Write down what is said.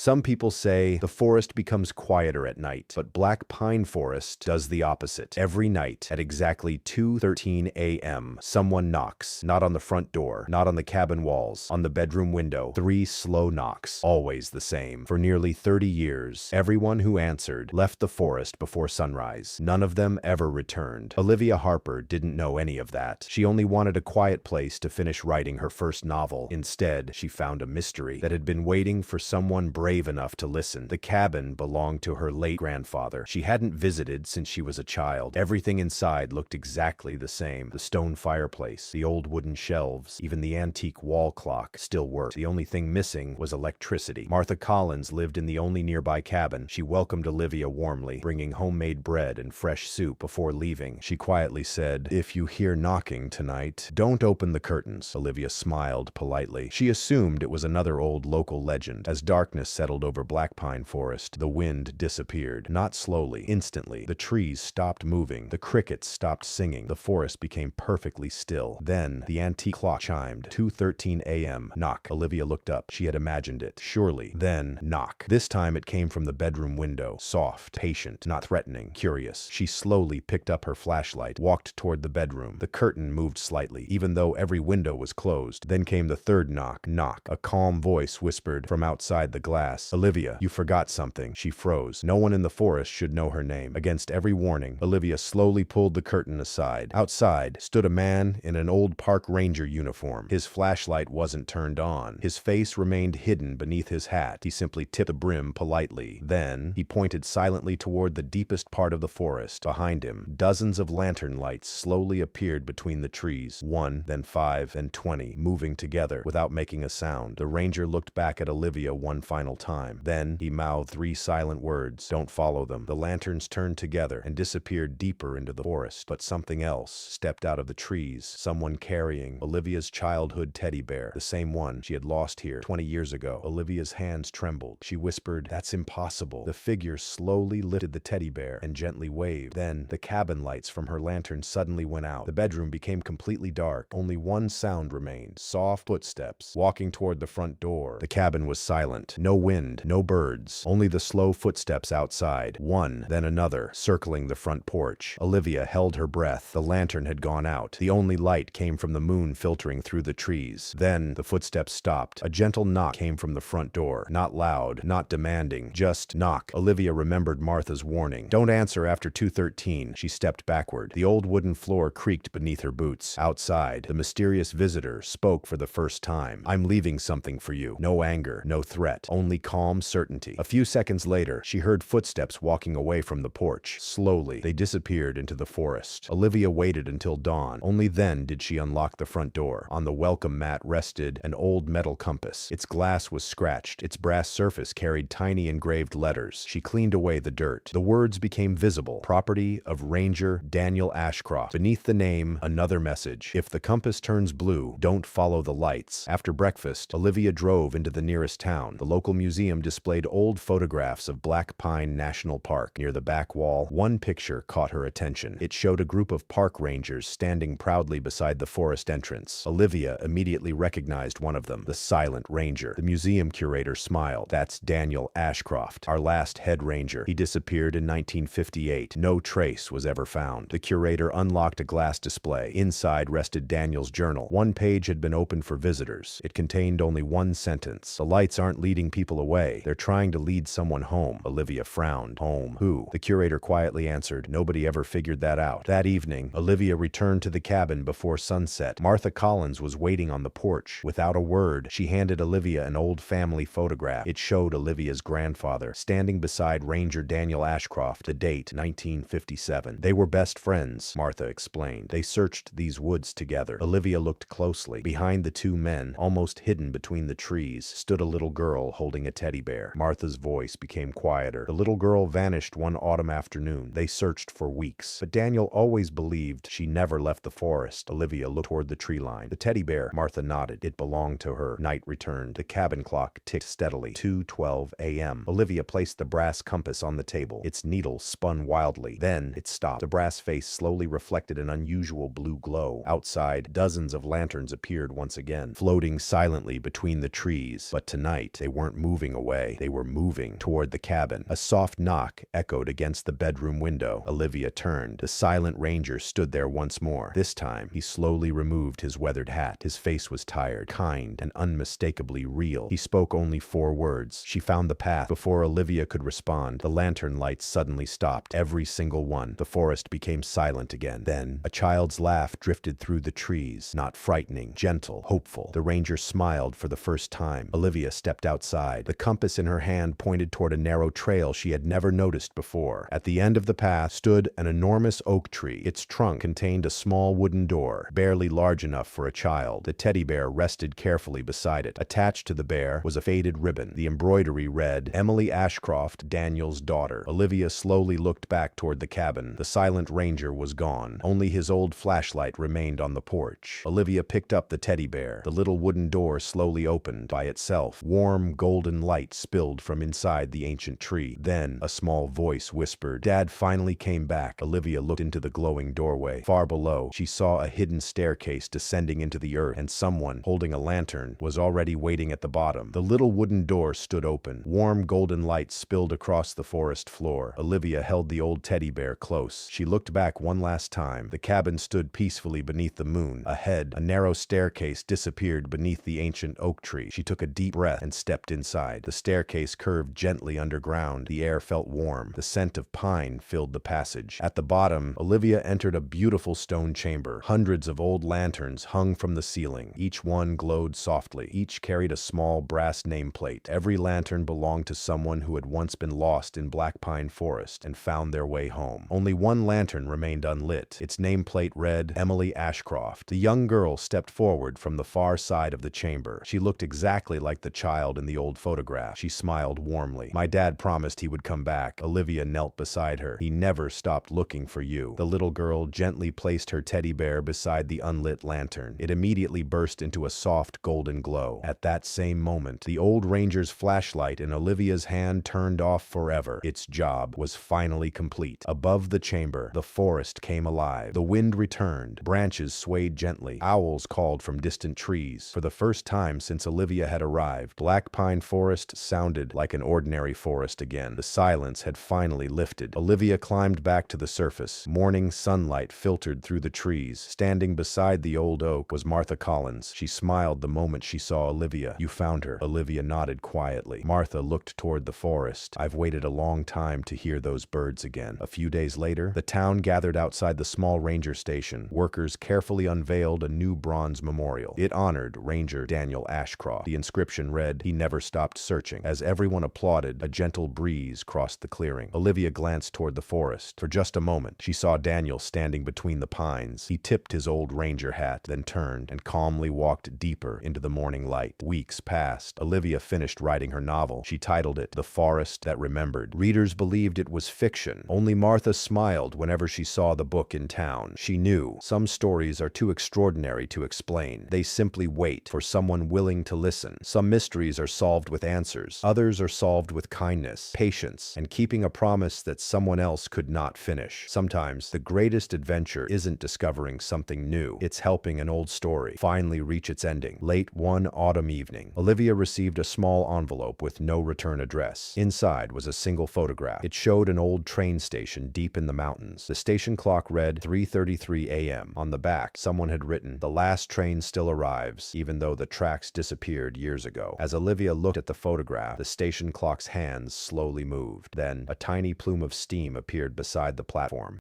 Some people say the forest becomes quieter at night, but Black Pine Forest does the opposite. Every night at exactly 2:13 a.m., someone knocks, not on the front door, not on the cabin walls, on the bedroom window. 3 slow knocks, always the same. For nearly 30 years, everyone who answered left the forest before sunrise. None of them ever returned. Olivia Harper didn't know any of that. She only wanted a quiet place to finish writing her first novel. Instead, she found a mystery that had been waiting for someone brave enough to listen. The cabin belonged to her late grandfather. She hadn't visited since she was a child. Everything inside looked exactly the same. The stone fireplace, the old wooden shelves, even the antique wall clock still worked. The only thing missing was electricity. Martha Collins lived in the only nearby cabin. She welcomed Olivia warmly, bringing homemade bread and fresh soup. Before leaving, she quietly said, "If you hear knocking tonight, don't open the curtains." Olivia smiled politely. She assumed it was another old local legend. As darkness settled over Black Pine Forest, the wind disappeared. Not slowly, instantly. The trees stopped moving. The crickets stopped singing. The forest became perfectly still. Then, the antique clock chimed. 2:13 a.m. Knock. Olivia looked up. She had imagined it. Surely. Then, knock. This time it came from the bedroom window. Soft, patient, not threatening, curious. She slowly picked up her flashlight, walked toward the bedroom. The curtain moved slightly, even though every window was closed. Then came the third knock. Knock. A calm voice whispered from outside the glass, "Olivia, you forgot something." She froze. No one in the forest should know her name. Against every warning, Olivia slowly pulled the curtain aside. Outside stood a man in an old park ranger uniform. His flashlight wasn't turned on. His face remained hidden beneath his hat. He simply tipped the brim politely. Then, he pointed silently toward the deepest part of the forest. Behind him, dozens of lantern lights slowly appeared between the trees. 1, then 5, then 20, moving together without making a sound. The ranger looked back at Olivia one final time. Then, he mouthed 3 silent words. "Don't follow them." The lanterns turned together and disappeared deeper into the forest. But something else stepped out of the trees. Someone carrying Olivia's childhood teddy bear. The same one she had lost here 20 years ago. Olivia's hands trembled. She whispered, "That's impossible." The figure slowly lifted the teddy bear and gently waved. Then, the cabin lights from her lantern suddenly went out. The bedroom became completely dark. Only one sound remained. Soft footsteps walking toward the front door. The cabin was silent. No wind, no birds. Only the slow footsteps outside. One, then another, circling the front porch. Olivia held her breath. The lantern had gone out. The only light came from the moon filtering through the trees. Then, the footsteps stopped. A gentle knock came from the front door. Not loud, not demanding, just knock. Olivia remembered Martha's warning. "Don't answer after 2:13. She stepped backward. The old wooden floor creaked beneath her boots. Outside, the mysterious visitor spoke for the first time. "I'm leaving something for you." No anger, no threat, only calm certainty. A few seconds later, she heard footsteps walking away from the porch. Slowly, they disappeared into the forest. Olivia waited until dawn. Only then did she unlock the front door. On the welcome mat rested an old metal compass. Its glass was scratched. Its brass surface carried tiny engraved letters. She cleaned away the dirt. The words became visible. "Property of Ranger Daniel Ashcroft." Beneath the name, another message. "If the compass turns blue, don't follow the lights." After breakfast, Olivia drove into the nearest town. The local museum displayed old photographs of Black Pine National Park. Near the back wall, one picture caught her attention. It showed a group of park rangers standing proudly beside the forest entrance. Olivia immediately recognized one of them, the silent ranger. The museum curator smiled. "That's Daniel Ashcroft, our last head ranger. He disappeared in 1958. No trace was ever found." The curator unlocked a glass display. Inside rested Daniel's journal. One page had been opened for visitors. It contained only one sentence. "The lights aren't leading people away. They're trying to lead someone home." Olivia frowned. "Home? Who?" The curator quietly answered, "Nobody ever figured that out." That evening, Olivia returned to the cabin before sunset. Martha Collins was waiting on the porch. Without a word, she handed Olivia an old family photograph. It showed Olivia's grandfather standing beside Ranger Daniel Ashcroft. The date, 1957. "They were best friends," Martha explained. "They searched these woods together." Olivia looked closely. Behind the two men, almost hidden between the trees, stood a little girl holding a teddy bear. Martha's voice became quieter. "The little girl vanished one autumn afternoon. They searched for weeks. But Daniel always believed she never left the forest." Olivia looked toward the tree line. "The teddy bear," Martha nodded. "It belonged to her." Night returned. The cabin clock ticked steadily. 2:12 a.m. Olivia placed the brass compass on the table. Its needle spun wildly. Then it stopped. The brass face slowly reflected an unusual blue glow. Outside, dozens of lanterns appeared once again, floating silently between the trees. But tonight, they weren't moving. moving away. They were moving toward the cabin. A soft knock echoed against the bedroom window. Olivia turned. The silent ranger stood there once more. This time, he slowly removed his weathered hat. His face was tired, kind, and unmistakably real. He spoke only 4 words. She found the path. Before Olivia could respond, the lantern lights suddenly stopped. Every single one. The forest became silent again. Then, a child's laugh drifted through the trees. Not frightening, gentle, hopeful. The ranger smiled for the first time. Olivia stepped outside. The compass in her hand pointed toward a narrow trail she had never noticed before. At the end of the path stood an enormous oak tree. Its trunk contained a small wooden door, barely large enough for a child. The teddy bear rested carefully beside it. Attached to the bear was a faded ribbon. The embroidery read, "Emily Ashcroft, Daniel's daughter." Olivia slowly looked back toward the cabin. The silent ranger was gone. Only his old flashlight remained on the porch. Olivia picked up the teddy bear. The little wooden door slowly opened by itself. Warm, golden light spilled from inside the ancient tree. Then, a small voice whispered, "Dad finally came back." Olivia looked into the glowing doorway. Far below, she saw a hidden staircase descending into the earth, and someone, holding a lantern, was already waiting at the bottom. The little wooden door stood open. Warm, golden light spilled across the forest floor. Olivia held the old teddy bear close. She looked back one last time. The cabin stood peacefully beneath the moon. Ahead, a narrow staircase disappeared beneath the ancient oak tree. She took a deep breath and stepped inside. The staircase curved gently underground. The air felt warm. The scent of pine filled the passage. At the bottom, Olivia entered a beautiful stone chamber. Hundreds of old lanterns hung from the ceiling. Each one glowed softly. Each carried a small brass nameplate. Every lantern belonged to someone who had once been lost in Black Pine Forest and found their way home. Only one lantern remained unlit. Its nameplate read, "Emily Ashcroft." The young girl stepped forward from the far side of the chamber. She looked exactly like the child in the old photograph. She smiled warmly. "My dad promised he would come back." Olivia knelt beside her. "He never stopped looking for you." The little girl gently placed her teddy bear beside the unlit lantern. It immediately burst into a soft golden glow. At that same moment, the old ranger's flashlight in Olivia's hand turned off forever. Its job was finally complete. Above the chamber, the forest came alive. The wind returned. Branches swayed gently. Owls called from distant trees. For the first time since Olivia had arrived, Black Pine Forest sounded like an ordinary forest again. The silence had finally lifted. Olivia climbed back to the surface. Morning sunlight filtered through the trees. Standing beside the old oak was Martha Collins. She smiled the moment she saw Olivia. "You found her." Olivia nodded quietly. Martha looked toward the forest. "I've waited a long time to hear those birds again." A few days later, the town gathered outside the small ranger station. Workers carefully unveiled a new bronze memorial. It honored Ranger Daniel Ashcroft. The inscription read, "He never stopped searching." As everyone applauded, a gentle breeze crossed the clearing. Olivia glanced toward the forest. For just a moment, she saw Daniel standing between the pines. He tipped his old ranger hat, then turned and calmly walked deeper into the morning light. Weeks passed. Olivia finished writing her novel. She titled it The Forest That Remembered. Readers believed it was fiction. Only Martha smiled whenever she saw the book in town. She knew some stories are too extraordinary to explain. They simply wait for someone willing to listen. Some mysteries are solved with answers. Others are solved with kindness, patience, and keeping a promise that someone else could not finish. Sometimes the greatest adventure isn't discovering something new. It's helping an old story finally reach its ending. Late one autumn evening, Olivia received a small envelope with no return address. Inside was a single photograph. It showed an old train station deep in the mountains. The station clock read 3:33 a.m. On the back, someone had written, "The last train still arrives, even though the tracks disappeared years ago." As Olivia looked at the photograph, the station clock's hands slowly moved. Then, a tiny plume of steam appeared beside the platform.